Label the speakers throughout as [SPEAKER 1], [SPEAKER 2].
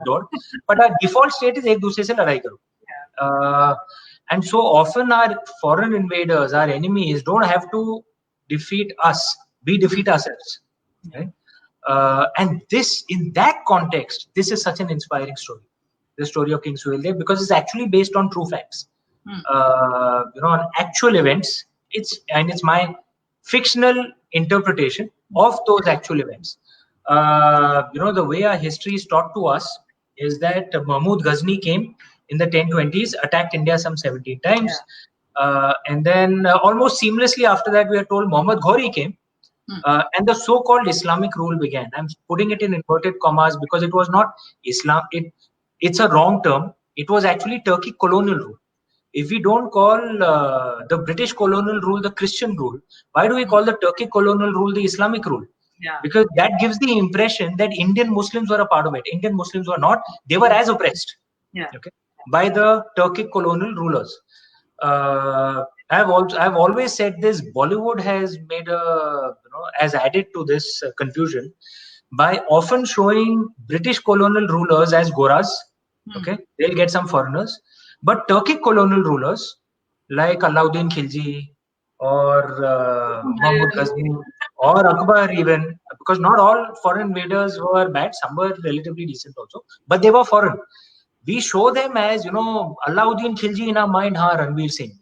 [SPEAKER 1] door, but our default state is एक दूसरे से लड़ाई करो. And so often our foreign invaders, our enemies, don't have to defeat us. We defeat ourselves. Right? And this, in that context, this is such an inspiring story. The story of King Suheldev, because it's actually based on true facts. On actual events. It's my fictional interpretation of those actual events. The way our history is taught to us is that Mahmud Ghazni came in the 1020s, attacked India some 17 times. And then almost seamlessly after that, we are told Muhammad Ghori came. And the so-called Islamic rule began. I'm putting it in inverted commas because it was not Islam. It's a wrong term. It was actually Turkic colonial rule. If we don't call the British colonial rule the Christian rule, why do we call the Turkic colonial rule the Islamic rule? Because that gives the impression that Indian Muslims were a part of it. Indian Muslims were not. They were as oppressed by the Turkic colonial rulers. I've always said this. Bollywood has made has added to this confusion by often showing British colonial rulers as Goras. They'll get some foreigners, but Turkic colonial rulers like Alauddin Khilji or Mahmud Ghazni or Akbar, even, because not all foreign invaders were bad. Some were relatively decent also, but they were foreign. We show them as, Alauddin Khilji in our mind, Ranveer Singh,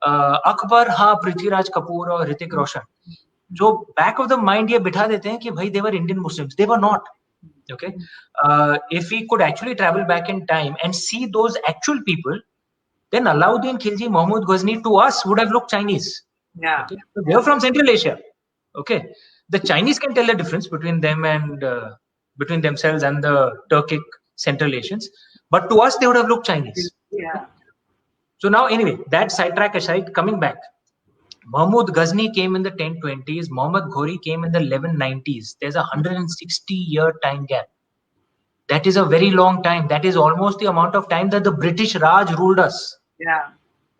[SPEAKER 1] Akbar, Prithviraj Kapoor or Hrithik Roshan. So back of the mind, ye bitha dete hain ki bhai, they were Indian Muslims. They were not. Okay. If we could actually travel back in time and see those actual people, then Alauddin Khilji, Mahmud Ghazni to us would have looked Chinese. Okay? So they are from Central Asia. Okay. The Chinese can tell the difference between them and between themselves and the Turkic Central Asians. But to us, they would have looked Chinese. So now, anyway, that sidetrack aside, coming back, Mahmud Ghazni came in the 1020s. Muhammad Ghori came in the 1190s. There's a 160-year time gap. That is a very long time. That is almost the amount of time that the British Raj ruled us.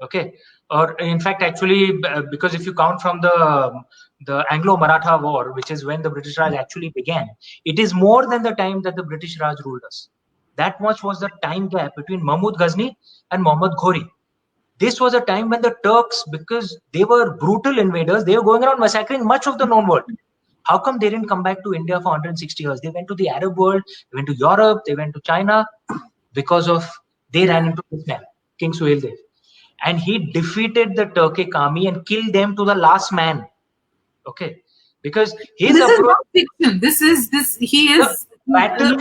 [SPEAKER 1] Okay. Or in fact, actually, because if you count from the Anglo-Maratha War, which is when the British Raj actually began, it is more than the time that the British Raj ruled us. That much was the time gap between Mahmud Ghazni and Muhammad Ghori. This was a time when the Turks, because they were brutal invaders, they were going around massacring much of the known world. How come they didn't come back to India for 160 years? They went to the Arab world, they went to Europe, they went to China, because they ran into this man, King Suheldev. And he defeated the Turkic army and killed them to the last man. Okay. Because his
[SPEAKER 2] approach, is not fiction. He is
[SPEAKER 1] battle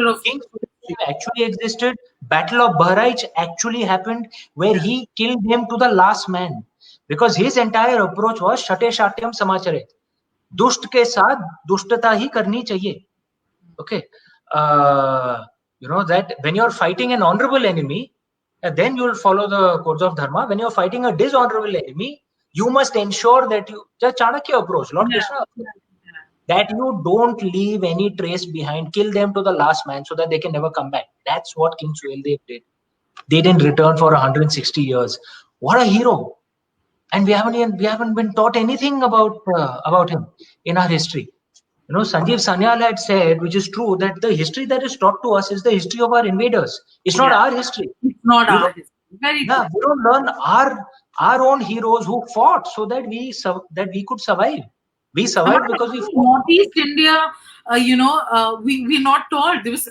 [SPEAKER 1] of King Suheldev actually existed. Battle of Bahraich actually happened, where he killed them to the last man. Because his entire approach was Shate Shatyam Samacharet. दुष्ट के साथ दुष्टता ही करनी चाहिए. Okay. That when you're fighting an honorable enemy, then you'll follow the codes of dharma. When you're fighting a dishonorable enemy, you must ensure that the Chanakya approach, Lord Krishna, that you don't leave any trace behind. Kill them to the last man so that they can never come back. That's what King Suheldev did. They didn't return for 160 years. What a hero! And we haven't been taught anything about him in our history. Sanjeev Sanyal had said, which is true, that the history that is taught to us is the history of our invaders. It's not our history.
[SPEAKER 2] It's not our history. Very
[SPEAKER 1] good. We don't learn our own heroes who fought so that we could survive. We survived because we fought.
[SPEAKER 2] Northeast India, we're not taught. There was,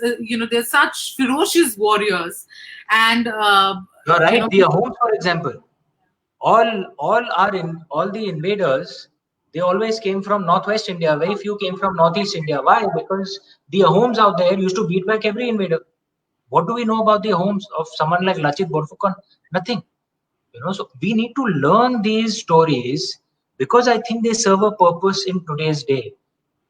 [SPEAKER 2] they're such ferocious warriors, and
[SPEAKER 1] you're right. The Ahoms, for example. All the invaders, they always came from Northwest India. Very few came from Northeast India. Why? Because the Ahoms out there used to beat back every invader. What do we know about the Ahoms of someone like Lachit Borphukan? Nothing. So we need to learn these stories because I think they serve a purpose in today's day.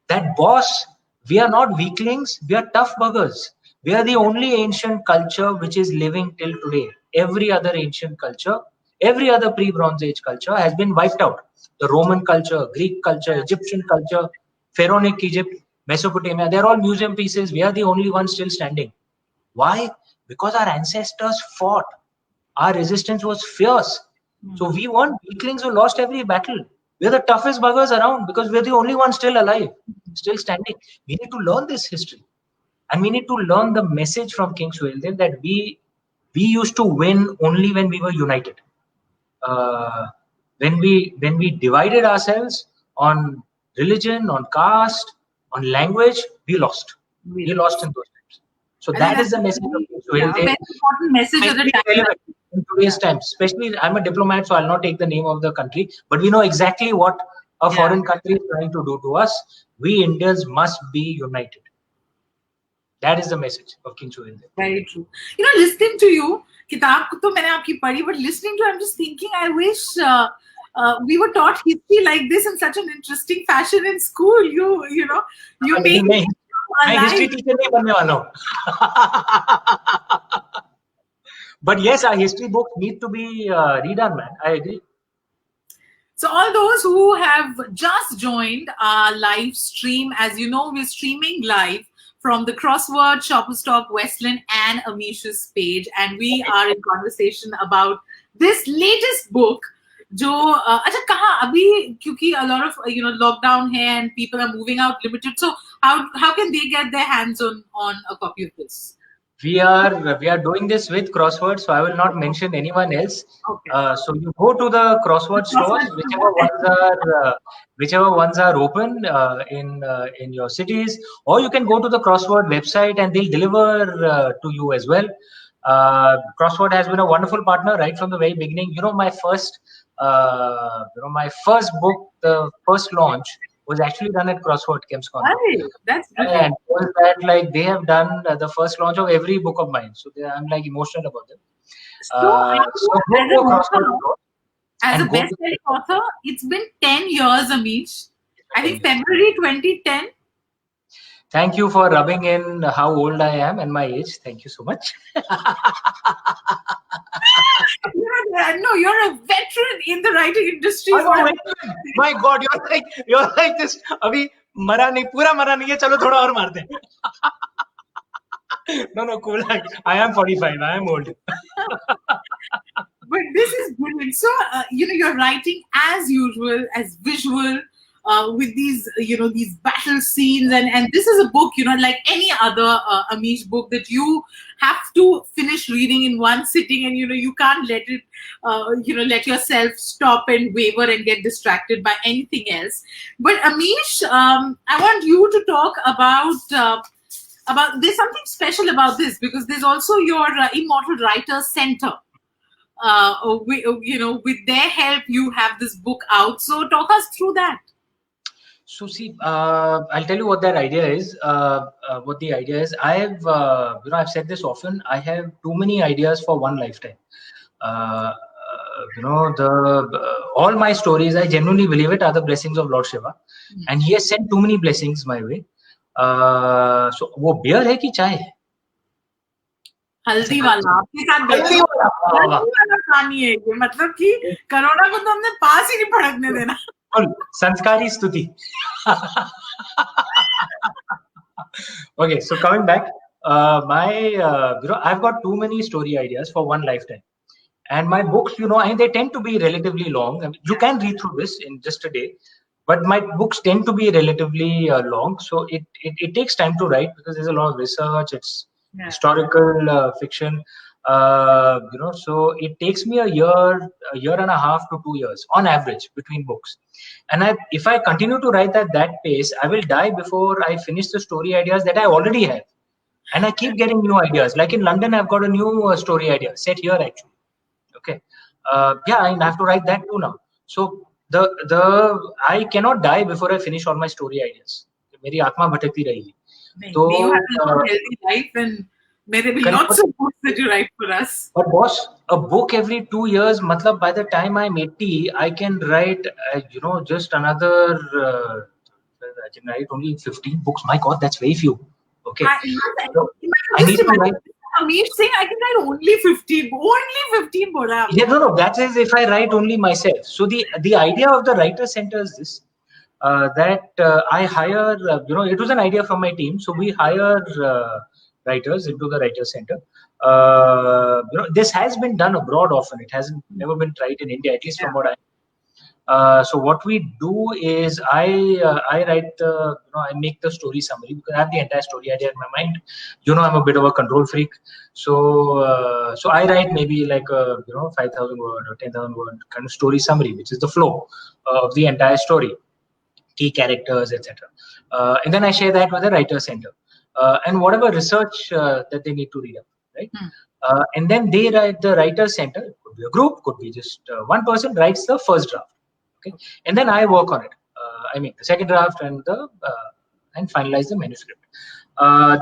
[SPEAKER 1] That boss, we are not weaklings. We are tough buggers. We are the only ancient culture which is living till today. Every other ancient culture, every other pre-Bronze Age culture has been wiped out. The Roman culture, Greek culture, Egyptian culture, Pharaonic Egypt, Mesopotamia, they're all museum pieces. We are the only ones still standing. Why? Because our ancestors fought. Our resistance was fierce. So we weren't weaklings who lost every battle. We're the toughest buggers around because we're the only ones still alive, still standing. We need to learn this history. and we need to learn the message from King Suheldev that we used to win only when we were united. When we divided ourselves on religion, on caste, on language, we lost. We lost in those times. So that is the message of King Suheldev.
[SPEAKER 2] Very important message of the time.
[SPEAKER 1] In today's times, especially, I'm a diplomat, so I'll not take the name of the country, but we know exactly what a foreign country is trying to do to us. We Indians must be united. That is the message of King Suheldev.
[SPEAKER 2] Very true. You know, listening to you, kitab to maine aapki padhi, but listening to you, I'm just thinking, I wish we were taught history like this in such an interesting fashion in school. You know, you make
[SPEAKER 1] मैं history teacher नहीं बनने वाला हूँ. But yes, our history books need to be redone, man. I agree.
[SPEAKER 2] So all those who have just joined our live stream, as you know, we're streaming live from the Crossword, Shoppers Talk, Westland, and Amish's page, and we are in conversation about this latest book. जो अच्छा कहाँ अभी क्योंकि a lot of lockdown है and people are moving out limited, so how can they get their hands on a copy of this?
[SPEAKER 1] We are doing this with Crossword, so I will not mention anyone else.
[SPEAKER 2] Okay.
[SPEAKER 1] So you go to the Crossword stores, whichever ones are open in your cities, or you can go to the Crossword website and they'll deliver to you as well. Crossword has been a wonderful partner right from the very beginning. You know, my first book, the first launch was actually done at Crossword ChemsCon.
[SPEAKER 2] Hey, that's brilliant.
[SPEAKER 1] And was that like they have done the first launch of every book of mine, so I'm like emotional about them.
[SPEAKER 2] As a best-selling author, it's been 10 years, Amish. I think February 2010.
[SPEAKER 1] Thank you for rubbing in how old I am and my age. Thank you so much.
[SPEAKER 2] No, you're a veteran in the writing industry.
[SPEAKER 1] My God, you're like this. Abhi mara nahi, pura mara nahi hai. Chalo thoda aur maar de. No, cool. I am 45. I am old.
[SPEAKER 2] But this is brilliant. So, you're writing as usual, as visual, with these, these battle scenes. And this is a book, like any other Amish book that you have to finish reading in one sitting, and, you can't let it, let yourself stop and waver and get distracted by anything else. But Amish, I want you to talk about there's something special about this, because there's also your Immortal Writers Center. With their help, you have this book out. So talk us through that.
[SPEAKER 1] So see, I'll tell you what that idea is. What the idea is, I've said this often. I have too many ideas for one lifetime. All my stories, I genuinely believe it, are the blessings of Lord Shiva, and He has sent too many blessings my way. So वो beer है कि चाय है?
[SPEAKER 2] हल्दी वाला आपके साथ हल्दी वाला कहानी है ये, मतलब कि कोरोना को तो हमने पास ही नहीं भड़कने देना.
[SPEAKER 1] संस्कारी स्तुति. Okay, so coming back, I've got too many story ideas for one lifetime, and my books, they tend to be relatively long. I mean, you can read through this in just a day, but my books tend to be relatively long, so it takes time to write because there's a lot of research. It's historical fiction, so it takes me a year and a half to 2 years on average between books. And if I continue to write at that pace, I will die before I finish the story ideas that I already have. And I keep getting new ideas. Like in London, I've got a new story idea set here actually. Okay, and I have to write that too now. So I cannot die before I finish all my story ideas. मेरी आत्मा भटकती रहेगी.
[SPEAKER 2] So you have a healthy life, and there will be lots of books that you write for us.
[SPEAKER 1] But boss, a book every 2 years, matlab by the time I'm 80, I can write, just another. I can write only 15 books. My God, that's very few. Okay. I need to write.
[SPEAKER 2] Amish saying I can write only 15. Only 15 bola.
[SPEAKER 1] Yeah, no. That is if I write only myself. So the idea of the writer center is this. That I hire, it was an idea from my team. So we hire writers into the writer center. This has been done abroad often. It hasn't never been tried in India, at least from what I know. So what we do is I write the, I make the story summary because I have the entire story idea in my mind. I'm a bit of a control freak, so I write maybe like a 5,000 word or 10,000 word kind of story summary, which is the flow of the entire story, key characters, etc. And then I share that with the writer center and whatever research that they need to read up, right? And then they write, the writer center, could be a group, could be just one person writes the first draft. Okay, and then I work on it. I make the second draft and finalize the manuscript.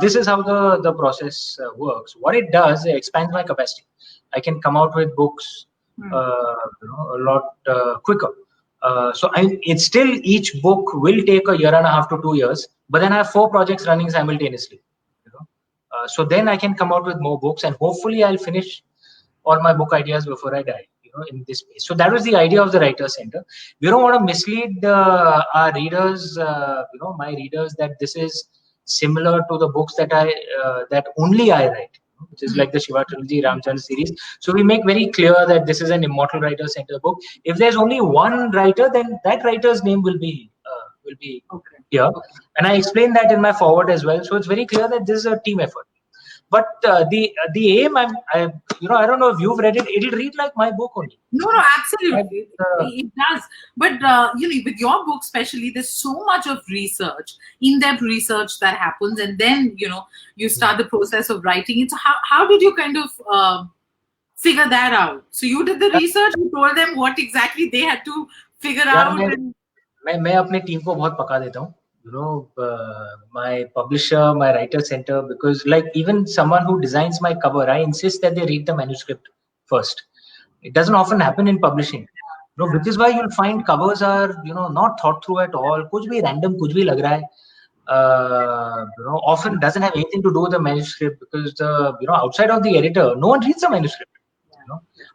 [SPEAKER 1] This is how the process works. What it does, it expands my capacity. I can come out with books, a lot quicker. So it's still, each book will take a year and a half to 2 years, but then I have 4 projects running simultaneously. So then I can come out with more books, and hopefully I'll finish all my book ideas before I die. In this space. So that was the idea of the Writer Center. We don't want to mislead our readers, my readers, that this is similar to the books that only I write, which is like the Shiva trilogy, Ramchandra series. So we make very clear that this is an Immortal Writer Center book. If there's only one writer, then that writer's name will be here. And I explain that in my foreword as well. So it's very clear that this is a team effort. But the aim, I don't know if you've read it. It'll read like my book only.
[SPEAKER 2] No, absolutely, it does. But with your book, especially, there's so much of research, in-depth research that happens, and then you start the process of writing it. So how did you kind of figure that out? So you did the research. You told them what exactly they had to figure out.
[SPEAKER 1] मैं अपने team को बहुत पका देता हूँ. My publisher, my writer center, because like even someone who designs my cover, I insist that they read the manuscript first. It doesn't often happen in publishing, which is why you'll find covers are not thought through at all. कुछ भी random, कुछ भी लग रहा है. Often doesn't have anything to do with the manuscript, because outside of the editor, no one reads the manuscript.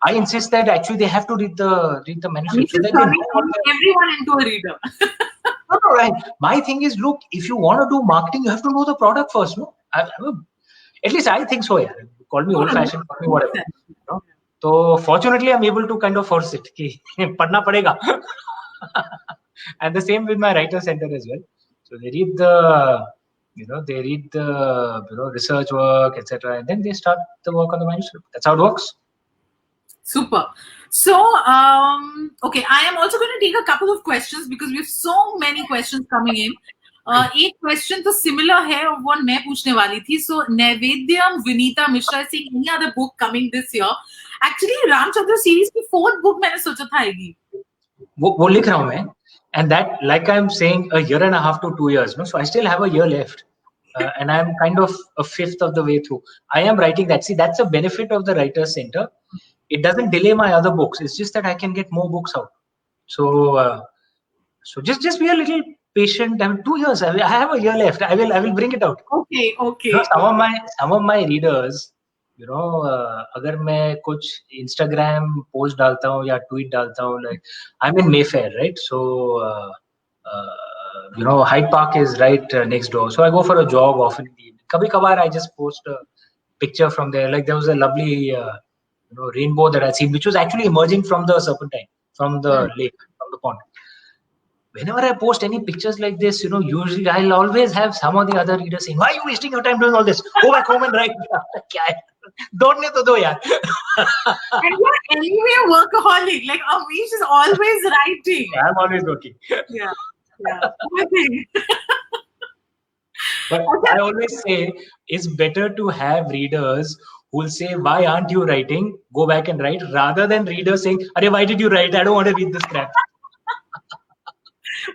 [SPEAKER 1] I insist that actually they have to read the manuscript. So that
[SPEAKER 2] everyone into a reader.
[SPEAKER 1] No, right. My thing is, look, if you want to do marketing, you have to know the product first, no? At least I think so, yeah. Call me old-fashioned, call me whatever. So fortunately, I'm able to kind of force it. Ki, padna padega. And the same with my writer center as well. So they read the, research work, etc., and then they start the work on the manuscript. That's how it works.
[SPEAKER 2] Super. So, okay, I am also going to take a couple of questions because we have so many questions coming in. एक question तो similar है, वो मैं पूछने वाली थी. So, Naivedyam Vinita Mishra is saying any other book coming this year. Actually, Ramchandra series की 4th book मैंने सोचा था आएगी.
[SPEAKER 1] वो लिख रहा हूँ मैं. And that, like I'm saying, a year and a half to 2 years. No, so I still have a year left. And I'm kind of a fifth of the way through. I am writing that. See, that's a benefit of the Writer Center. It doesn't delay my other books. It's just that I can get more books out. So just be a little patient. I mean, 2 years. I have a year left. I will bring it out.
[SPEAKER 2] Okay.
[SPEAKER 1] Some of my readers, अगर मैं कुछ Instagram post डालता हूँ या tweet डालता हूँ, like I'm in Mayfair, right? So Hyde Park is right next door. So I go for a jog often in the evening. Kabhi-kabhar I just post a picture from there. Like there was a lovely rainbow that I seen, which was actually emerging from the Serpentine, from the lake, from the pond. Whenever I post any pictures like this, usually I'll always have some of the other readers saying, "Why are you wasting your time doing all this? Go back home and write." Don't to do, yaar.
[SPEAKER 2] And you're anyway a workaholic. Like Amish is always writing.
[SPEAKER 1] I'm always working.
[SPEAKER 2] Yeah.
[SPEAKER 1] But I always say it's better to have readers who will say, "Why aren't you writing? Go back and write," rather than readers saying, "Arey, why did you write? I don't want to read this crap."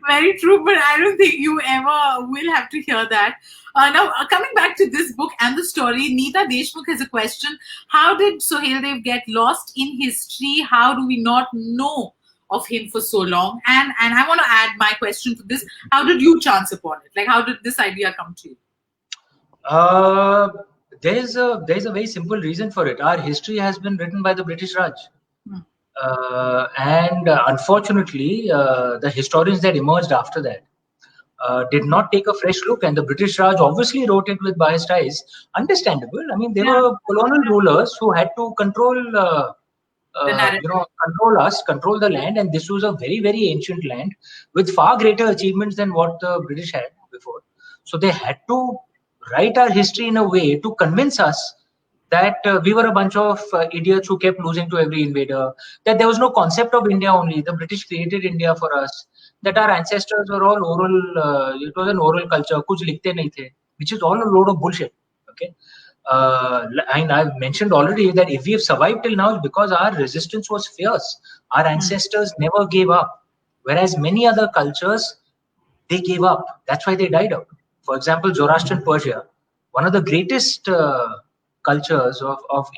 [SPEAKER 2] Very true, but I don't think you ever will have to hear that. Now, coming back to this book and the story, Neeta Deshmukh has a question. How did Sohaildev get lost in history? How do we not know of him for so long? And I want to add my question to this. How did you chance upon it? Like, how did this idea come to you?
[SPEAKER 1] There's a very simple reason for it. Our history has been written by the British Raj. And unfortunately, the historians that emerged after that did not take a fresh look, and the British Raj obviously wrote it with biased eyes. Understandable. I mean, they were colonial rulers who had to control control us, control the land. And this was a very, very ancient land with far greater achievements than what the British had before. So they had to write our history in a way to convince us that we were a bunch of idiots who kept losing to every invader, that there was no concept of India only. The British created India for us, that our ancestors were all oral, it was an oral culture, kuch likhte nahi the, which is all a load of bullshit. Okay. And I've mentioned already that if we have survived till now, it's because our resistance was fierce. Our ancestors never gave up. Whereas many other cultures, they gave up. That's why they died out. For example, Zoroastrian Persia, one of the greatest cultures of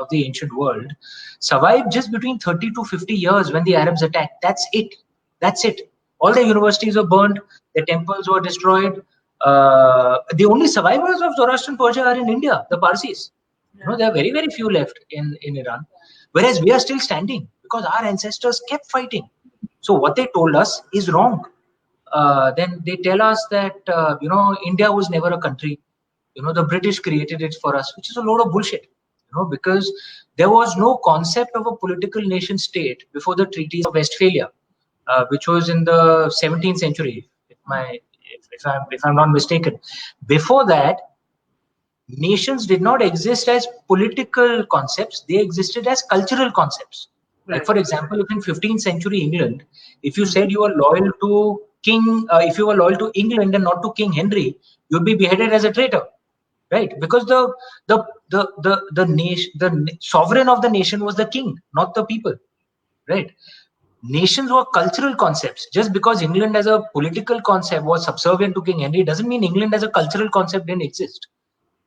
[SPEAKER 1] the ancient world, survived just between 30 to 50 years when the Arabs attacked. That's it. That's it. All the universities were burned. The temples were destroyed. The only survivors of Zoroastrian Persia are in India, the Parsis. There are very, very few left in Iran. Whereas we are still standing because our ancestors kept fighting. So what they told us is wrong. Then they tell us that, India was never a country. The British created it for us, which is a load of bullshit. Because there was no concept of a political nation state before the treaties of Westphalia, which was in the 17th century, if I'm not mistaken. Before that, nations did not exist as political concepts; they existed as cultural concepts. Right. Like, for example, if in 15th century England, if you said you were loyal to if you were loyal to England and not to King Henry, you'd be beheaded as a traitor, right? Because the nation, the sovereign of the nation was the king, not the people, right? Nations were cultural concepts. Just because England as a political concept was subservient to King Henry doesn't mean England as a cultural concept didn't exist.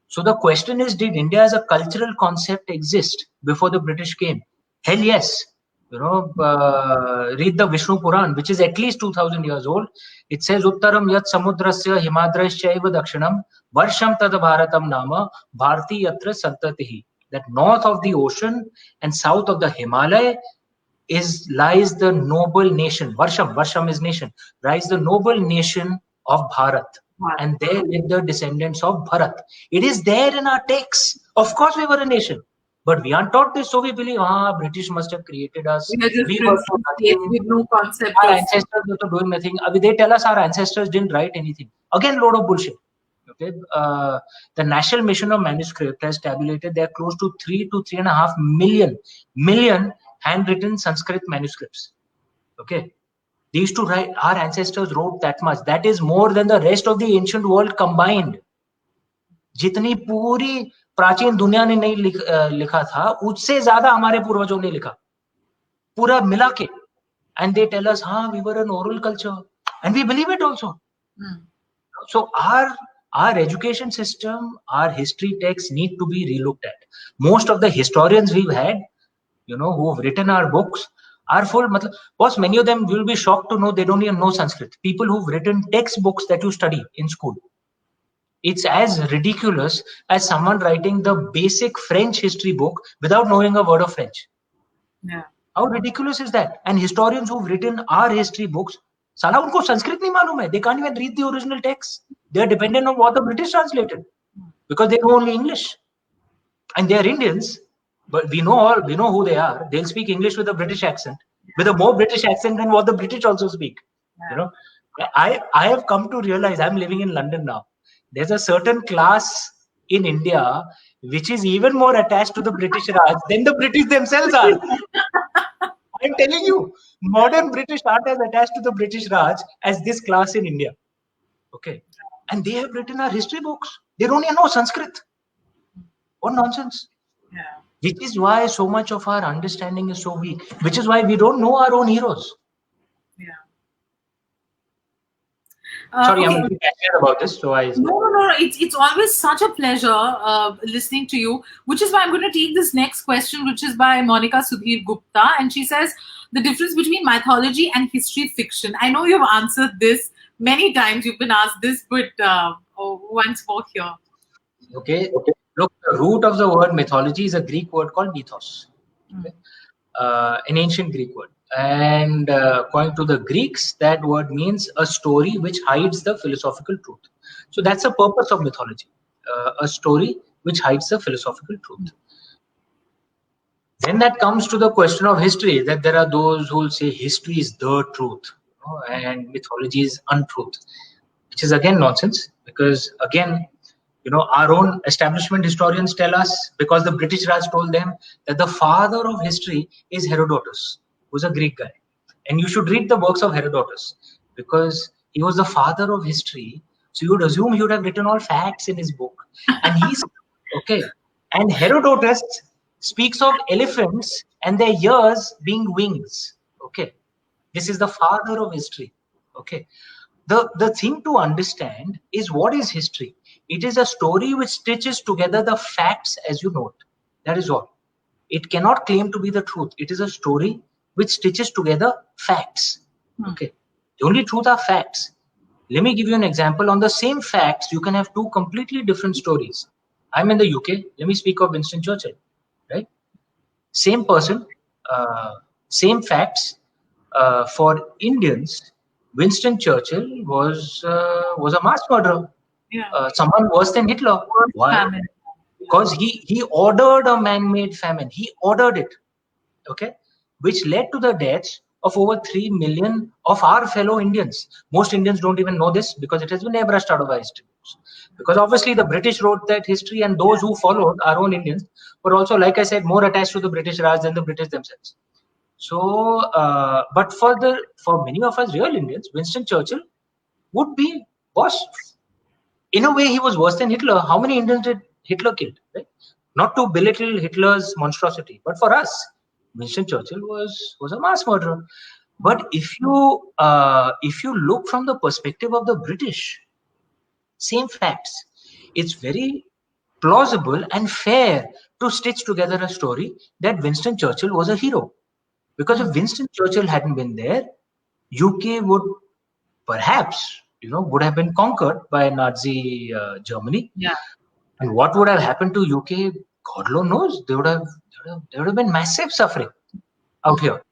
[SPEAKER 1] So the question is, did India as a cultural concept exist before the British came? Hell yes. Read the Vishnu Puran, which is at least 2000 years old. It says, Uttaram yat samudrasya himadrashchaiva dakshinam varsham tad bharatam nama bharti yatra santatihi. That north of the ocean and south of the Himalaya lies the noble nation. Varsham is nation. Lies the noble nation of Bharat. And there live the descendants of Bharat. It is there in our texts. Of course we were a nation. But we aren't taught this, so we believe, British must have created us.
[SPEAKER 2] We were with no concept.
[SPEAKER 1] Our ancestors were doing nothing. They tell us our ancestors didn't write anything. Again, load of bullshit. Okay, the National Mission of Manuscript has tabulated there are close to 3 to 3.5 million handwritten Sanskrit manuscripts. Okay, these two write. Our ancestors wrote that much. That is more than the rest of the ancient world combined. जितनी पूरी प्राचीन दुनिया ने नहीं लिखा था, उससे ज्यादा हमारे पूर्वजों ने लिखा, पूरा मिला के. And they tell us, we were an oral culture, and we believe it also. So our education system, our history texts need to be relooked at. Most of the historians we've had, who've written our books, are full. Boss, many of them will be shocked to know they don't even know Sanskrit. People who've written textbooks that you study in school. It's as ridiculous as someone writing the basic French history book without knowing a word of French.
[SPEAKER 2] Yeah.
[SPEAKER 1] How ridiculous is that? And historians who've written our history books, साला उनको संस्कृत नहीं मालूम है. They can't even read the original text. They are dependent on what the British translated because they know only English. And they are Indians, but we know who they are. They'll speak English with a British accent, with a more British accent than what the British also speak. Yeah. I have come to realize, I'm living in London now. There's a certain class in India which is even more attached to the British Raj than the British themselves are. I'm telling you, modern British aren't as attached to the British Raj as this class in India. Okay. And they have written our history books. They don't even know Sanskrit. What nonsense.
[SPEAKER 2] Yeah.
[SPEAKER 1] Which is why so much of our understanding is so weak. Which is why we don't know our own heroes.
[SPEAKER 2] Yeah.
[SPEAKER 1] Sorry, I'm really passionate about this. So
[SPEAKER 2] No. It's always such a pleasure listening to you, which is why I'm going to take this next question, which is by Monica Sudhir Gupta. And she says, the difference between mythology and history fiction. I know you've answered this many times. You've been asked this, but once more here.
[SPEAKER 1] Okay. Look, the root of the word mythology is a Greek word called mythos. Okay? An ancient Greek word. And according to the Greeks, that word means a story which hides the philosophical truth. So that's the purpose of mythology, a story which hides the philosophical truth. Then that comes to the question of history, that there are those who will say history is the truth, and mythology is untruth, which is again nonsense, because again, our own establishment historians tell us, because the British Raj told them, that the father of history is Herodotus, who's a Greek guy. And you should read the works of Herodotus, because he was the father of history. So you would assume he would have written all facts in his book. And he's okay. And Herodotus speaks of elephants and their ears being wings. Okay. This is the father of history. Okay. The thing to understand is, what is history? It is a story which stitches together the facts as you know it. That is all. It cannot claim to be the truth. It is a story which stitches together facts. Okay. The only truth are facts. Let me give you an example. On the same facts, you can have two completely different stories. I'm in the UK. Let me speak of Winston Churchill. Right? Same person, same facts. For Indians, Winston Churchill was a mass murderer.
[SPEAKER 2] Yeah.
[SPEAKER 1] Someone worse than Hitler. Why? Because he ordered a man-made famine. He ordered it. Okay, which led to the deaths of over 3 million of our fellow Indians. Most Indians don't even know this, because it has been airbrushed out of our history. Because obviously the British wrote that history, and those who followed, our own Indians, were also, like I said, more attached to the British Raj than the British themselves. So, but for many of us real Indians, Winston Churchill would be worse. In a way, he was worse than Hitler. How many Indians did Hitler kill? Right? Not to belittle Hitler's monstrosity, but for us, Winston Churchill was a mass murderer. But if you look from the perspective of the British, same facts, it's very plausible and fair to stitch together a story that Winston Churchill was a hero. Because if Winston Churchill hadn't been there, UK would perhaps, would have been conquered by Nazi Germany.
[SPEAKER 2] Yeah.
[SPEAKER 1] And what would have happened to UK, God alone knows. There would have been massive suffering out here.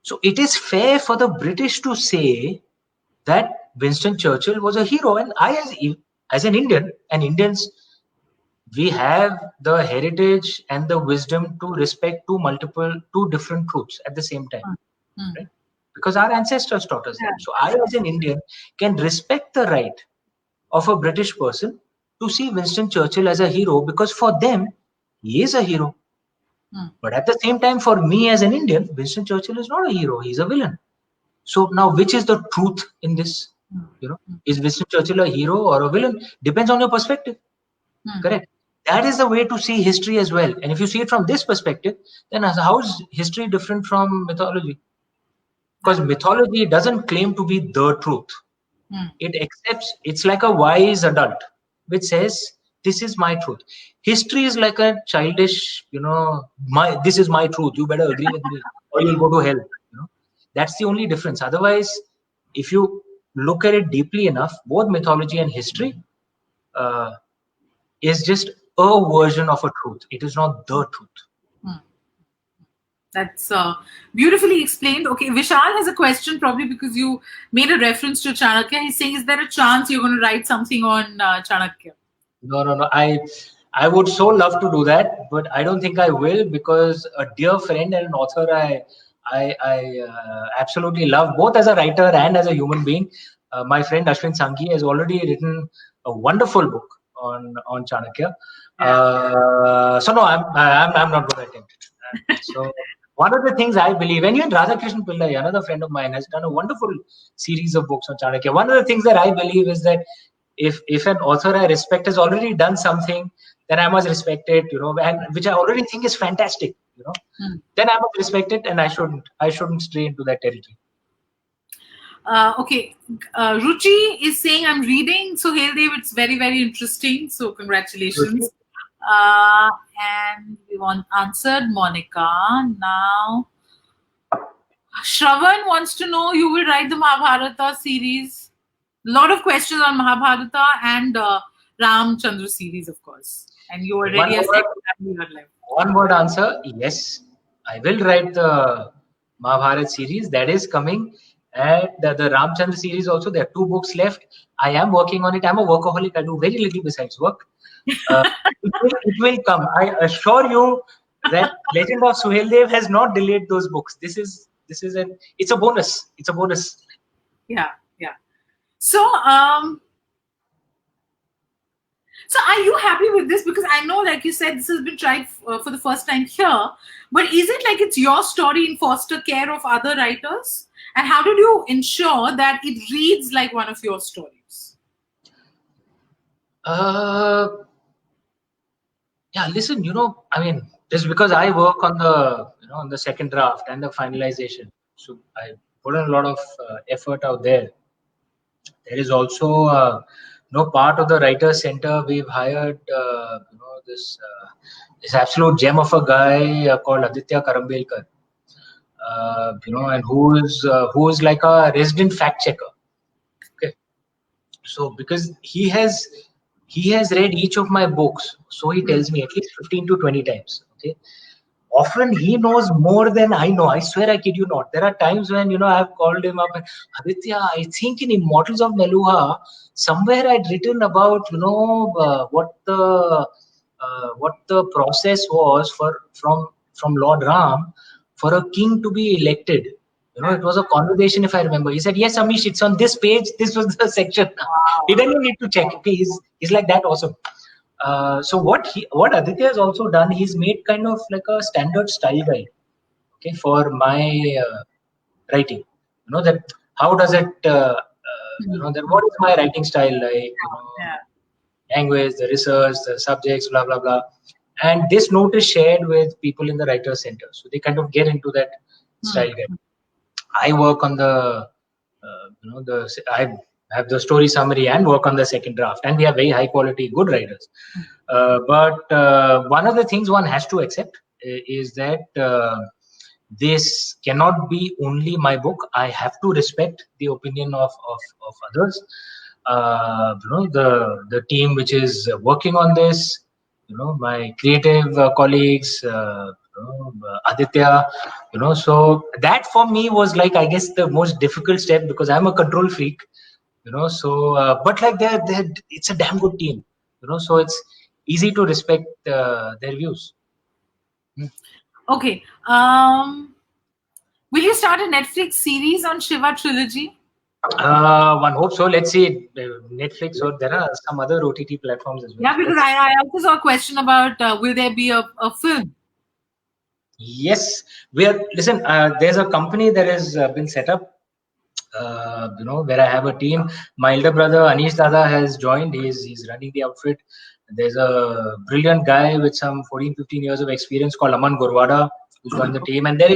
[SPEAKER 1] So it is fair for the British to say that Winston Churchill was a hero. And I, as an Indian, and Indians, we have the heritage and the wisdom to respect two different truths at the same time. Right? Because our ancestors taught us that. So I, as an Indian, can respect the right of a British person to see Winston Churchill as a hero, because for them, he is a hero. But at the same time, for me as an Indian, Winston Churchill is not a hero. He's a villain. So now, which is the truth in this? Is Winston Churchill a hero or a villain? Depends on your perspective. Correct. That is the way to see history as well. And if you see it from this perspective, then how is history different from mythology? Because mythology doesn't claim to be the truth. It accepts, it's like a wise adult which says, this is my truth. History is like a childish, this is my truth. You better agree with me or you'll go to hell. That's the only difference. Otherwise, if you look at it deeply enough, both mythology and history is just a version of a truth. It is not the truth.
[SPEAKER 2] That's beautifully explained. Okay, Vishal has a question, probably because you made a reference to Chanakya. He's saying, is there a chance you're going to write something on Chanakya?
[SPEAKER 1] No. I would so love to do that, but I don't think I will, because a dear friend and an author I absolutely love, both as a writer and as a human being. My friend Ashwin Sanghi has already written a wonderful book on Chanakya. So no, I'm not going to attempt it. So one of the things I believe, and even Radhakrishnan Pillai, another friend of mine, has done a wonderful series of books on Chanakya. One of the things that I believe is that if an author I respect has already done something, then I must respect it, and which I already think is fantastic, then I must respect it, and I shouldn't stray into that territory.
[SPEAKER 2] Okay, Ruchi is saying, I'm reading Sohail Dev. It's very, very interesting. So congratulations. And we answered Monica. Now, Shravan wants to know, you will write the Mahabharata series. A lot of questions on Mahabharata and Ramchandra series, of course. And you already have said
[SPEAKER 1] one word answer, yes. I will write the Mahabharata series. That is coming. And the Ramchandra series also, there are 2 books left. I am working on it. I'm a workaholic. I do very little besides work. It will come. I assure you, that Legend of Suheldev has not delayed those books. It's a bonus. It's a bonus.
[SPEAKER 2] Yeah. So, so are you happy with this? Because I know, like you said, this has been tried for the first time here. But is it like it's your story in foster care of other writers? And how did you ensure that it reads like one of your stories?
[SPEAKER 1] Yeah, listen, I mean, just because I work on the second draft and the finalization, so I put in a lot of effort out there. There is also, part of the Writers Center. We've hired, this absolute gem of a guy called Aditya Karambelkar, and who is like a resident fact checker. Okay, so because he has read each of my books, so he tells me at least 15 to 20 times. Okay, often he knows more than I know. I swear, I kid you not. There are times when I've called him up and, Aditya, I think in Immortals of Meluha, somewhere I'd written about what the process was from Lord Ram for a king to be elected. It was a conversation, if I remember. He said, "Yes, Amish, it's on this page. This was the section." He didn't need to check. Okay, he's like that awesome. So what Aditya has also done, he's made kind of like a standard style guide, okay, for my writing. That how does it, that what is my writing style like, language, the research, the subjects, blah blah blah. And this note is shared with people in the Writers Center, so they kind of get into that style guide. I work on I have the story summary and work on the second draft, and we have very high quality, good writers. But one of the things one has to accept is that this cannot be only my book. I have to respect the opinion of others. The team which is working on this, my creative colleagues, Aditya, so that for me was like, I guess, the most difficult step, because I'm a control freak, so but like it's a damn good team, so it's easy to respect their views.
[SPEAKER 2] Okay. Will you start a Netflix series on Shiva trilogy?
[SPEAKER 1] One hopes so. Let's see, Netflix, or there are some other OTT platforms as well.
[SPEAKER 2] Yeah, because I also saw a question about will there be a film?
[SPEAKER 1] Yes, listen. There's a company that has been set up. Where I have a team. My elder brother Anish Dada has joined. He's running the outfit. There's a brilliant guy with some 14-15 years of experience called Aman Gorwada who's joined the team, and there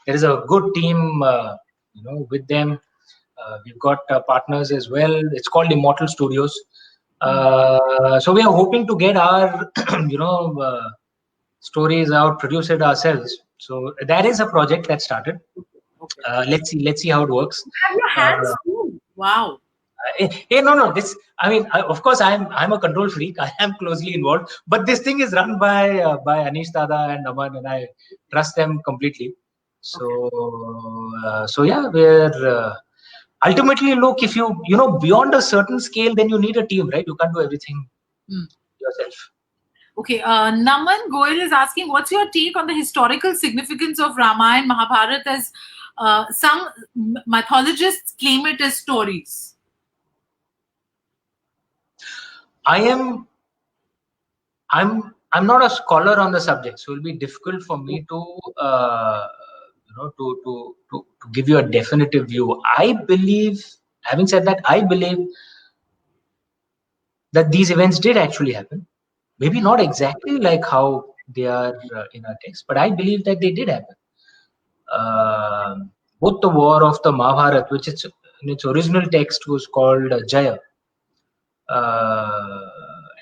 [SPEAKER 1] is a good team with them. We've got partners as well. It's called Immortal Studios. So we are hoping to get our stories out, produce it ourselves. So that is a project that started. Let's see how it works.
[SPEAKER 2] Have your hands full. Wow.
[SPEAKER 1] No. Of course, I'm a control freak. I am closely involved, but this thing is run by Anish Dada and Aman, and I trust them completely. So, yeah, we're ultimately, look, if you beyond a certain scale, then you need a team, right? You can't do everything yourself.
[SPEAKER 2] Okay, Naman Goyal is asking, what's your take on the historical significance of Ramayana, Mahabharata, as some mythologists claim it as stories? I'm not a scholar on the subject, so it'll be difficult for me to to give you a definitive view. Having said that, I believe that these events did actually happen. Maybe not exactly like how they are in our text, but I believe that they did happen. Both the war of the Mahabharata, which in its original text was called Jaya,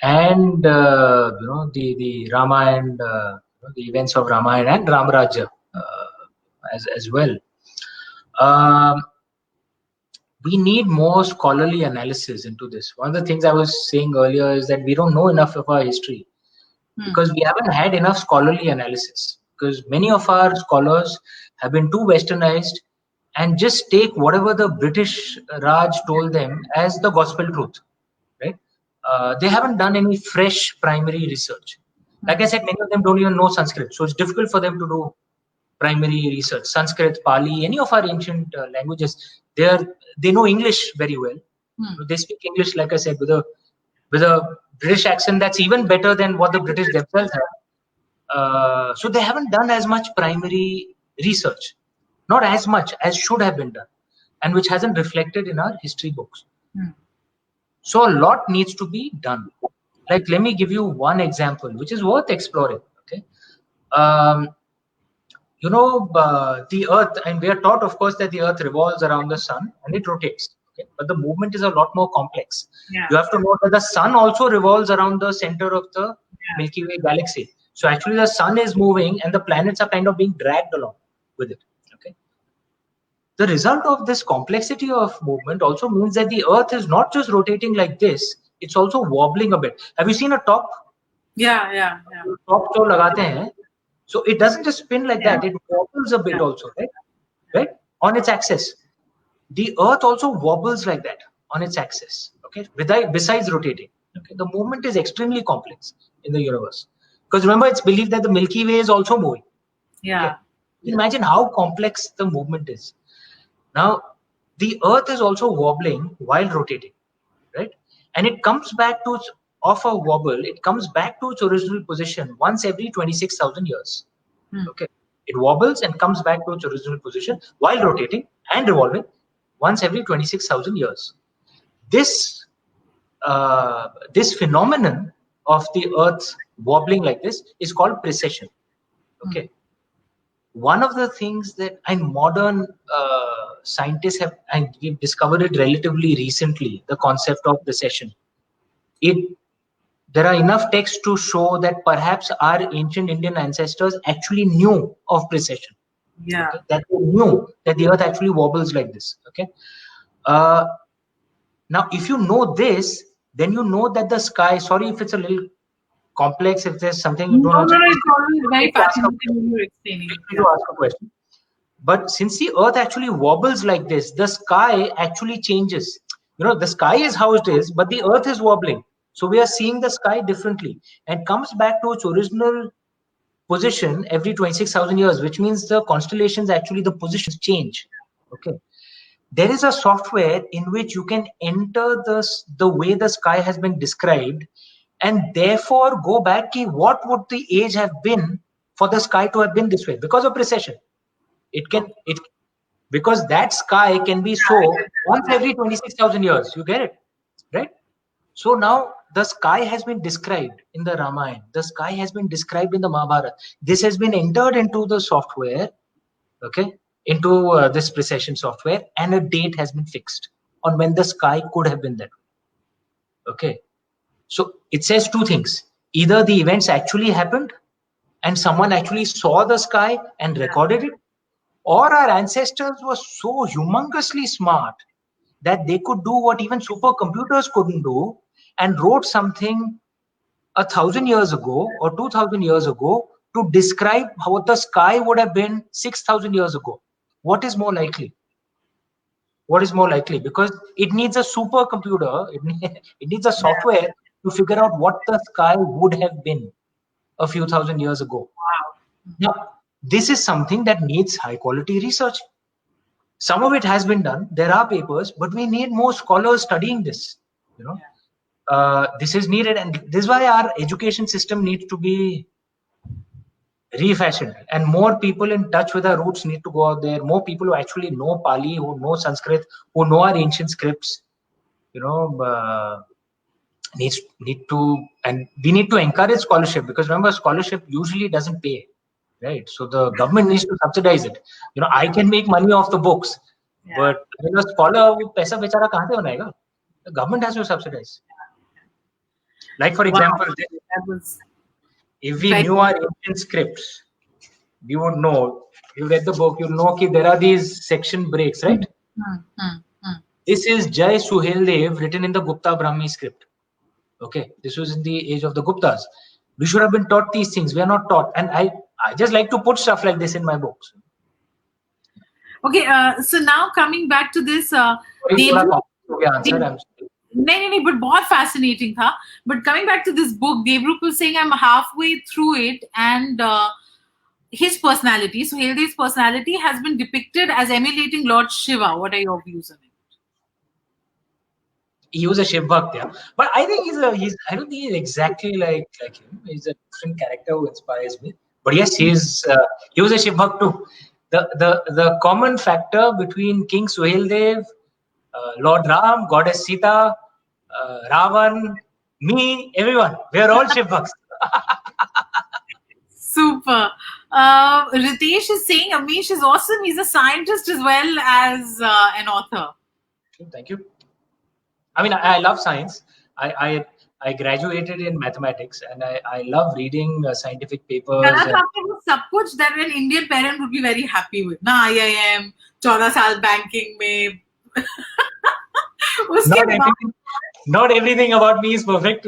[SPEAKER 2] and the Ramayana, the events of Ramayana and Ramraja as well. We need more scholarly analysis into this. One of the things I was saying earlier is that we don't know enough of our history because we haven't had enough scholarly analysis, because many of our scholars have been too westernized and just take whatever the British Raj told them as the gospel truth, right? They haven't done any fresh primary research.
[SPEAKER 1] Like I said, many of them don't even know Sanskrit, so it's difficult for them to do primary research. Sanskrit, Pali, any of our ancient languages, they know English very well. They speak English, like I said, with a British accent that's even better than what the British themselves have. So they haven't done as much primary research, not as much as should have been done, and which hasn't reflected in our history books. So a lot needs to be done. Like, let me give you one example, which is worth exploring. Okay, the Earth, and we are taught, of course, that the Earth revolves around the Sun and it rotates. Okay, but the movement is a lot more complex.
[SPEAKER 2] Yeah.
[SPEAKER 1] You have to know that the Sun also revolves around the center of the Milky Way galaxy. So actually, the Sun is moving, and the planets are kind of being dragged along with it. Okay. The result of this complexity of movement also means that the Earth is not just rotating like this; it's also wobbling a bit. Have you seen a top?
[SPEAKER 2] Yeah.
[SPEAKER 1] Top जो लगाते हैं, so it doesn't just spin like that; it wobbles a bit also, right? On its axis. The Earth also wobbles like that on its axis. Okay, besides rotating. Okay, the movement is extremely complex in the universe, because remember, it's believed that the Milky Way is also moving.
[SPEAKER 2] Yeah.
[SPEAKER 1] Okay? Imagine how complex the movement is. Now, the Earth is also wobbling while rotating, right? And it comes back to off a wobble. It comes back to its original position once every 26,000 years. Okay, it wobbles and comes back to its original position while rotating and revolving once every 26,000 years. This phenomenon of the Earth wobbling like this is called precession. Okay. One of the things that modern scientists have, and we've discovered it relatively recently, the concept of precession. There are enough texts to show that perhaps our ancient Indian ancestors actually knew of precession.
[SPEAKER 2] Yeah.
[SPEAKER 1] Okay? That they knew that the Earth actually wobbles like this. Okay. Now, if you know this, then you know that the sky. Sorry if it's a little complex. If there's something you don't
[SPEAKER 2] know, it's always very fascinating when you're explaining.
[SPEAKER 1] You ask a question. But since the Earth actually wobbles like this, the sky actually changes. The sky is how it is, but the Earth is wobbling. So we are seeing the sky differently, and comes back to its original position every 26,000 years, which means the constellations, actually the positions change. Okay. There is a software in which you can enter the way the sky has been described, and therefore go back to what would the age have been for the sky to have been this way because of precession. Because that sky can be so once every 26,000 years. You get it, right? So now the sky has been described in the Ramayana. The sky has been described in the Mahabharata. This has been entered into the software, okay, into this precession software, and a date has been fixed on when the sky could have been that way. Okay. So it says two things. Either the events actually happened and someone actually saw the sky and recorded it, or our ancestors were so humongously smart that they could do what even supercomputers couldn't do, and wrote something 1,000 years ago or 2,000 years ago to describe how the sky would have been 6,000 years ago. What is more likely? What is more likely? Because it needs a supercomputer, it needs a software to figure out what the sky would have been a few thousand years ago.
[SPEAKER 2] Wow.
[SPEAKER 1] Now, this is something that needs high quality research. Some of it has been done. There are papers, but we need more scholars studying this. This is needed, and this is why our education system needs to be refashioned, and more people in touch with our roots need to go out there. More people who actually know Pali, who know Sanskrit, who know our ancient scripts, need to, and we need to encourage scholarship, because remember, scholarship usually doesn't pay, right? So the government needs to subsidize it. I can make money off the books, but a scholar, paisa bechara kahan se banayega? The government has to subsidize. Like, for example, if we knew our ancient scripts, we would know. You read the book, you know that there are these section breaks, right? This is Jai Suhel Dev, written in the Gupta Brahmi script. Okay, this was in the age of the Guptas. We should have been taught these things. We are not taught, and I just like to put stuff like this in my books.
[SPEAKER 2] Okay, so now coming back to this, नहीं, but बहुत fascinating था. But coming back to this book, Devruk was saying I'm halfway through it, and his personality, Suheldev's personality, has been depicted as emulating Lord Shiva. What are your views on it?
[SPEAKER 1] He was a Shiv Bhakt, yeah. But I think I don't think he's exactly like him. He's a different character who inspires me. But yes, he was a Shiv Bhakt too. The common factor between King Suheldev, Lord Ram, Goddess Sita, Ravan, me, everyone, we're all Shiv Bhakts.
[SPEAKER 2] Super. Ritesh is saying Amish is awesome. He's a scientist as well as an author.
[SPEAKER 1] Thank you. I mean, I love science. I graduated in mathematics, and I love reading scientific papers.
[SPEAKER 2] That an Indian parent would be very happy with. Na IIM, 14 saal banking mein.
[SPEAKER 1] Not everything about me is perfect,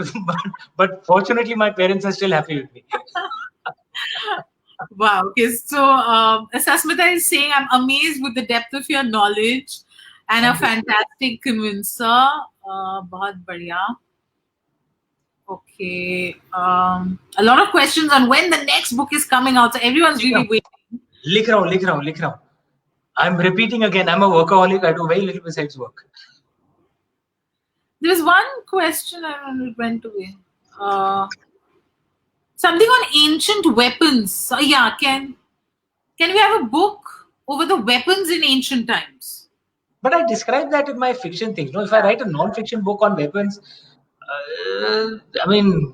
[SPEAKER 1] but fortunately, my parents are still happy with me.
[SPEAKER 2] Wow. Okay. So, Sasmita is saying, I'm amazed with the depth of your knowledge and a fantastic convincer. Bahut badhiya. Okay. A lot of questions on when the next book is coming out. So everyone's really waiting.
[SPEAKER 1] Likh raha hu. I'm repeating again. I'm a workaholic. I do very little besides work.
[SPEAKER 2] There was one question. I don't know, it went away. Something on ancient weapons. Yeah, can we have a book over the weapons in ancient times?
[SPEAKER 1] But I describe that in my fiction things. If I write a non-fiction book on weapons, I mean,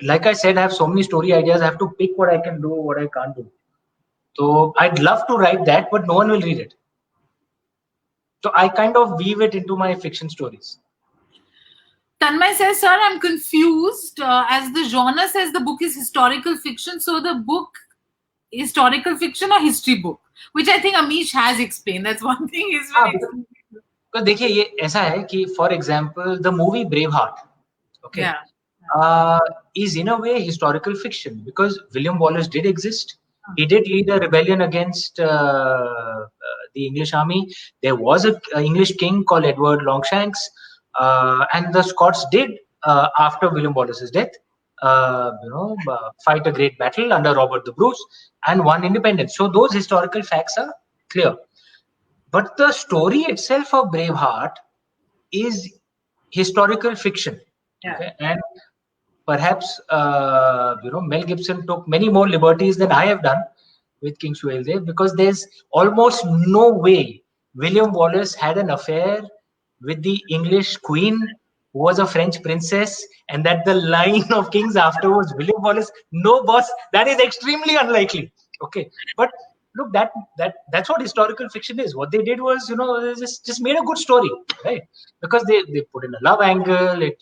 [SPEAKER 1] like I said, I have so many story ideas. I have to pick what I can do, what I can't do. So I'd love to write that, but no one will read it. So I kind of weave it into my fiction stories.
[SPEAKER 2] Tanmay says, sir, I'm confused. As the genre says, the book is historical fiction. So the book, historical fiction or history book? Which I think Amish has explained. That's one thing he's
[SPEAKER 1] because देखिए ये ऐसा है कि for example the movie Braveheart, okay, is in a way historical fiction because William Wallace did exist. He did lead a rebellion against the English army. There was an English king called Edward Longshanks, and the Scots did after William Wallace's death, fight a great battle under Robert the Bruce and won independence. So those historical facts are clear. But the story itself of Braveheart is historical fiction.
[SPEAKER 2] Yeah.
[SPEAKER 1] Okay? And perhaps, Mel Gibson took many more liberties than I have done with King Suheldev because there's almost no way William Wallace had an affair with the English queen who was a French princess, and that the line of kings afterwards, William Wallace, no boss, that is extremely unlikely. Okay, but look, that's what historical fiction is. What they did was, they just made a good story, right? Because they put in a love angle, it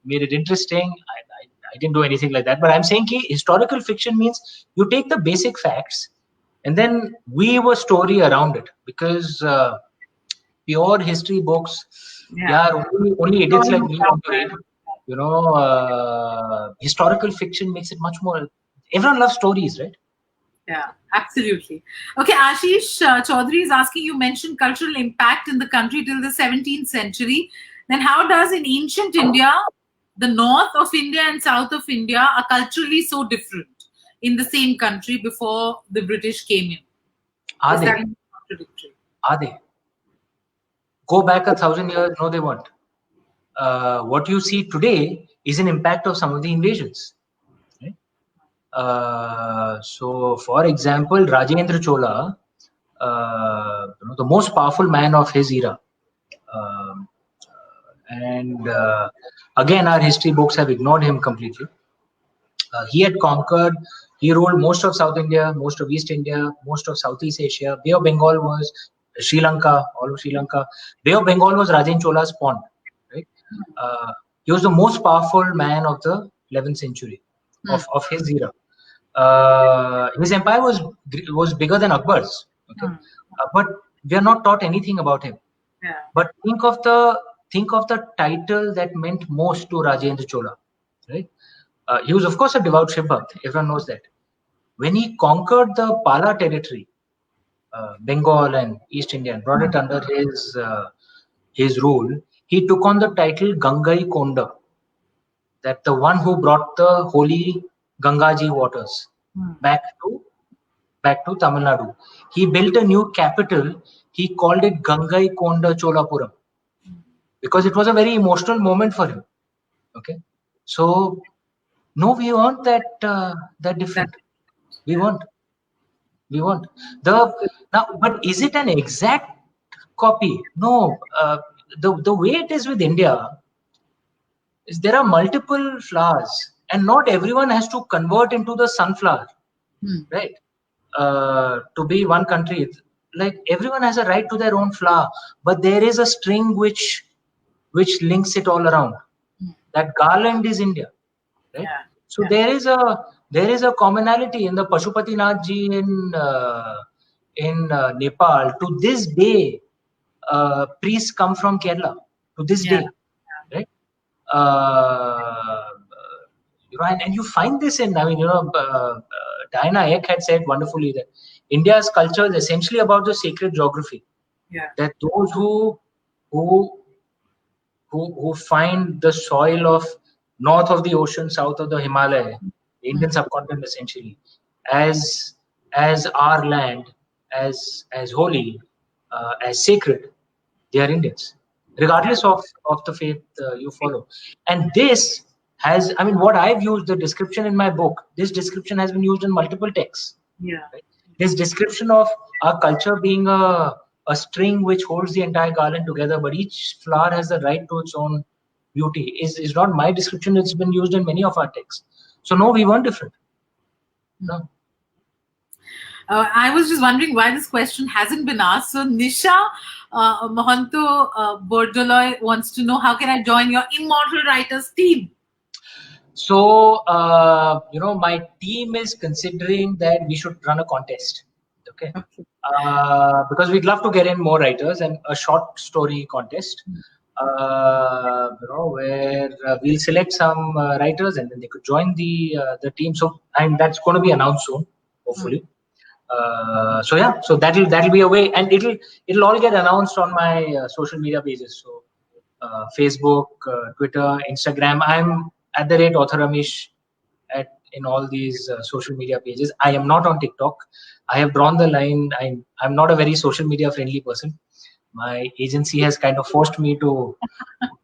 [SPEAKER 1] made it interesting. I didn't do anything like that, but I'm saying historical fiction means you take the basic facts and then weave a story around it, because pure history books, only idiots like me want to read. Historical fiction makes it much more. Everyone loves stories, right?
[SPEAKER 2] Yeah, absolutely. Okay, Ashish Chaudhary is asking, you mentioned cultural impact in the country till the 17th century. Then how does in ancient India, the north of India and south of India are culturally so different in the same country before the British came in?
[SPEAKER 1] Are they?
[SPEAKER 2] Contradictory?
[SPEAKER 1] Are they? Go back 1,000 years, no, they weren't. What you see today is an impact of some of the invasions. So, for example, Rajendra Chola, the most powerful man of his era, and again, our history books have ignored him completely. He had conquered, he ruled most of South India, most of East India, most of Southeast Asia. Bay of Bengal was Sri Lanka, all of Sri Lanka. Bay of Bengal was Rajendra Chola's pond, right? He was the most powerful man of the 11th century of his era. His empire was bigger than Akbar's, okay? But we are not taught anything about him.
[SPEAKER 2] Yeah.
[SPEAKER 1] But think of the title that meant most to Rajendra Chola, right? He was of course a devout Shiv Bhakt. Everyone knows that. When he conquered the Pala territory, Bengal and East India, and brought it under his rule, he took on the title Gangai Konda, that the one who brought the holy Gangaji waters back to Tamil Nadu. He built a new capital. He called it Gangai Konda Cholapuram because it was a very emotional moment for him. Okay, so no, we want that different. We want the now, but is it an exact copy? No. The way it is with India is there are multiple flowers, and not everyone has to convert into the sunflower, right? To be one country, like everyone has a right to their own flower, but there is a string which links it all around. That garland is India, right?
[SPEAKER 2] Yeah.
[SPEAKER 1] So there is a commonality in the Pashupati Nath ji in Nepal. To this day, priests come from Kerala. To this day, right? And you find this in, Diana Eck had said wonderfully that India's culture is essentially about the sacred geography.
[SPEAKER 2] Yeah.
[SPEAKER 1] That those who find the soil of north of the ocean, south of the Himalaya, the Indian subcontinent essentially, as our land, as holy, as sacred, they are Indians, regardless of the faith you follow. And this has, what I've used, the description in my book, this description has been used in multiple texts.
[SPEAKER 2] Yeah.
[SPEAKER 1] Right? This description of our culture being a string which holds the entire garland together, but each flower has the right to its own beauty is not my description. It's been used in many of our texts. So no, we weren't different. No.
[SPEAKER 2] I was just wondering why this question hasn't been asked. So Nisha Mohanto Bordoloy wants to know, how can I join your Immortal Writers team?
[SPEAKER 1] So, my team is considering that we should run a contest. Okay. Because we'd love to get in more writers, and a short story contest, where we'll select some writers and then they could join the team. So, and that's going to be announced soon, hopefully. So that'll be a way, and it'll all get announced on my social media pages. So, Facebook, Twitter, Instagram. I'm @author Ramesh in all these social media pages. I am not on TikTok. I have drawn the line. I'm not a very social media friendly person. My agency has kind of forced me to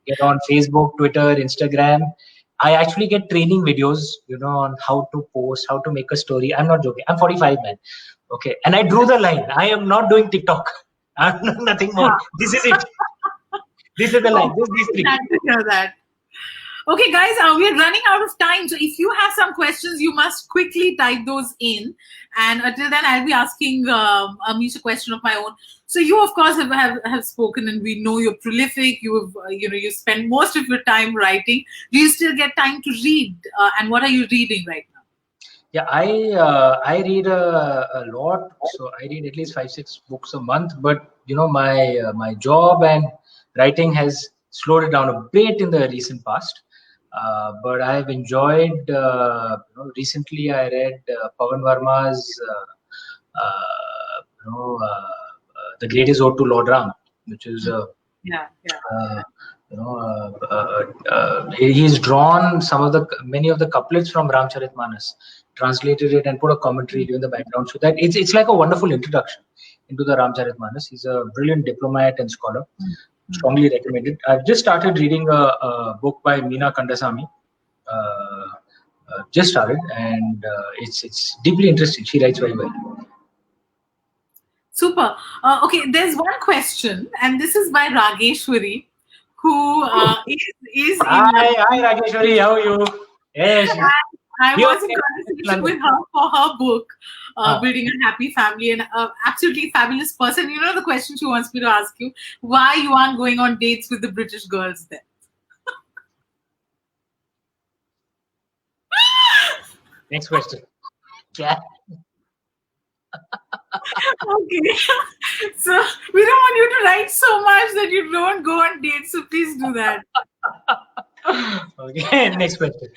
[SPEAKER 1] get on Facebook, Twitter, Instagram. I actually get training videos, on how to post, how to make a story. I'm not joking. I'm 45, man. Okay. And I drew the line. I am not doing TikTok. I'm nothing more. This is it. This is the line. These three.
[SPEAKER 2] Glad to hear that. Okay, guys, we are running out of time. So if you have some questions, you must quickly type those in. And until then, I'll be asking Amish a question of my own. So you, of course, have spoken, and we know you're prolific. You spend most of your time writing. Do you still get time to read? And what are you reading right now?
[SPEAKER 1] Yeah, I read a lot. So I read at least 5-6 books a month. But my job and writing has slowed it down a bit in the recent past. But I've enjoyed. Recently, I read Pavan Verma's The Greatest Ode to Lord Ram, which is he's drawn many of the couplets from Ramcharitmanas, translated it and put a commentary in the background, so that it's like a wonderful introduction into the Ramcharitmanas. He's a brilliant diplomat and scholar. Strongly recommended. I've just started reading a book by Meena Kandasamy. Just started, and it's deeply interesting. She writes very well.
[SPEAKER 2] Super. Okay, there's one question, and this is by Rageshwari, who is.
[SPEAKER 1] Hi, Rageshwari. How are you? Yes.
[SPEAKER 2] I was in conversation with her for her book, Building a Happy Family, and absolutely fabulous person. You know the question she wants me to ask you: why you aren't going on dates with the British girls then?
[SPEAKER 1] Next question. Yeah.
[SPEAKER 2] Okay. So we don't want you to write so much that you don't go on dates. So please do that.
[SPEAKER 1] Okay, next question.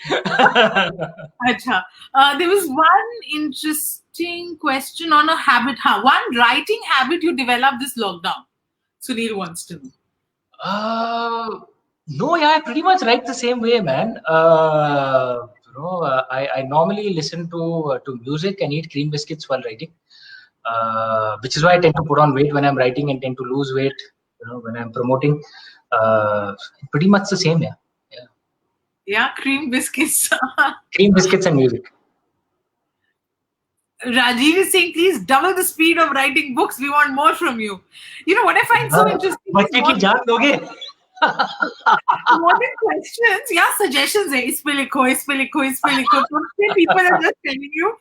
[SPEAKER 2] Achha. There was one interesting question on a habit. One writing habit you developed this lockdown. Sunil wants to know.
[SPEAKER 1] No, yeah, I pretty much write the same way, man. I normally listen to music and eat cream biscuits while writing, which is why I tend to put on weight when I'm writing and tend to lose weight, when I'm promoting. Pretty much the same, yeah.
[SPEAKER 2] Yeah, cream biscuits.
[SPEAKER 1] Cream biscuits and music.
[SPEAKER 2] Rajiv is saying, please double the speed of writing books. We want more from you. You know what I find so interesting? More than questions, yeah, suggestions. People are just telling you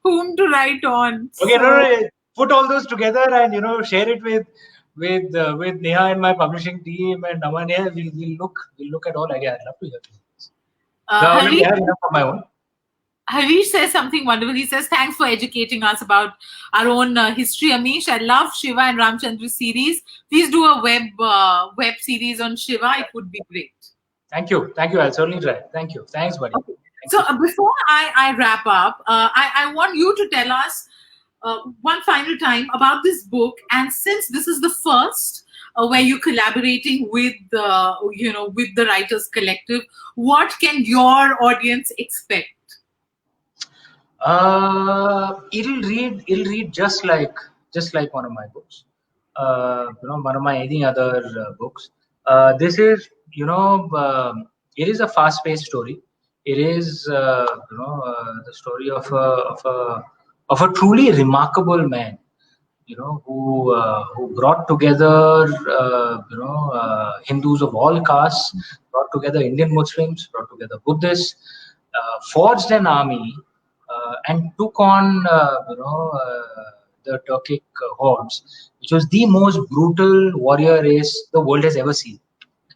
[SPEAKER 2] whom to write on.
[SPEAKER 1] Okay, no, put all those together and share it with Neha and my publishing team and Aman. Yeah, we'll look at all. I'd love to hear this. I already have enough of my own.
[SPEAKER 2] Harish says something wonderful. He says, thanks for educating us about our own history, Amish. I love Shiva and Ramchandra series. Please do a web series on Shiva. It would be great.
[SPEAKER 1] Thank you. I'll certainly try. Thank you. Thanks, buddy.
[SPEAKER 2] Okay. So before I wrap up, I want you to tell us one final time about this book. And since this is the first where you're collaborating with the Writers Collective, what can your audience expect?
[SPEAKER 1] It'll read just like one of my books, one of my any other books. This is it is a fast-paced story. It is the story of a truly remarkable man, who brought together Hindus of all castes, brought together Indian Muslims, brought together Buddhists, forged an army. And took on, the Turkic hordes, which was the most brutal warrior race the world has ever seen.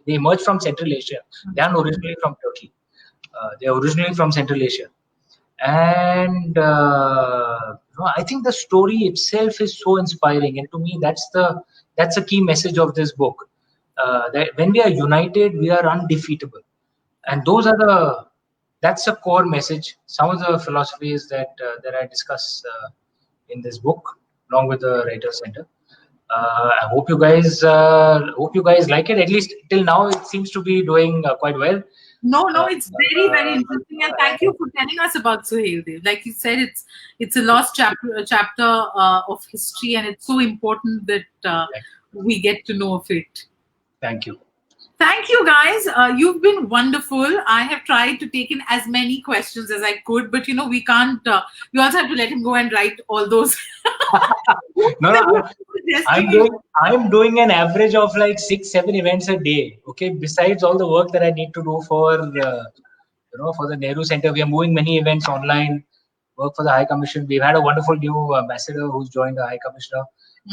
[SPEAKER 1] They emerged from Central Asia. They aren't originally from Turkey. They are originally from Central Asia. And I think the story itself is so inspiring. And to me, that's a key message of this book. That when we are united, we are undefeatable. And that's a core message. Some of the philosophies that I discuss in this book, along with the Writers Center. I hope you guys like it. At least till now, it seems to be doing quite well.
[SPEAKER 2] No, it's very, very interesting, and thank you for telling us about Suhaildev. Like you said, it's a lost chapter of history, and it's so important that we get to know of it.
[SPEAKER 1] Thank you.
[SPEAKER 2] Thank you, guys. You've been wonderful. I have tried to take in as many questions as I could, but we can't. We also have to let him go and write all those.
[SPEAKER 1] No, I'm doing an average of like 6-7 events a day. Okay, besides all the work that I need to do for for the Nehru Center, we are moving many events online. Work for the High Commission. We've had a wonderful new ambassador who's joined the High Commissioner.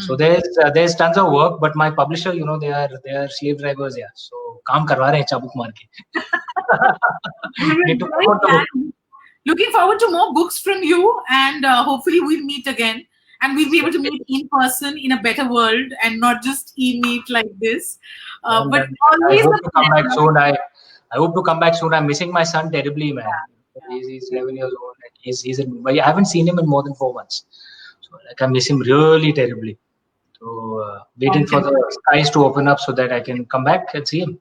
[SPEAKER 1] So there's tons of work, but my publisher, they are slave drivers, yeah. So काम करवा रहे हैं चाबुक मार के.
[SPEAKER 2] Looking forward to more books from you, and hopefully we'll meet again, and we'll be able to meet in person in a better world, and not just e-meet like this. But always
[SPEAKER 1] I hope to come back soon. I hope to come back soon. I'm missing my son terribly, man. Yeah. He's 11 years old. And he's in Mumbai. I haven't seen him in more than 4 months. So I miss him really terribly. So waiting for the skies to open up so that I can come back and see him.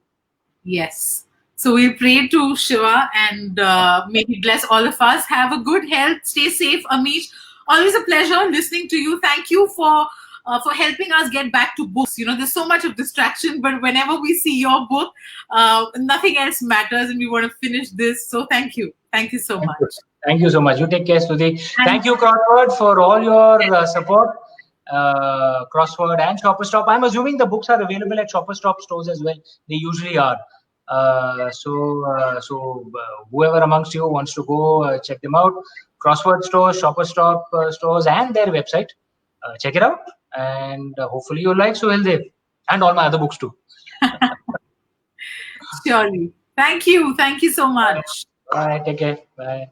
[SPEAKER 2] Yes. So we pray to Shiva, and may he bless all of us. Have a good health. Stay safe, Amish. Always a pleasure listening to you. Thank you for helping us get back to books. There's so much of distraction, but whenever we see your book, nothing else matters, and we want to finish this. So thank you. Thank you so much.
[SPEAKER 1] Thank you so much. You take care, Stuti. Thank you, Crossword, for all your support. Crossword and Shopper Stop. I'm assuming the books are available at Shopper Stop stores as well. They usually are. So whoever amongst you wants to go check them out. Crossword stores, Shopper Stop stores, and their website. Check it out, and hopefully you like Suhaildev and all my other books too.
[SPEAKER 2] Surely. Thank you so much.
[SPEAKER 1] Bye. Take care. Bye.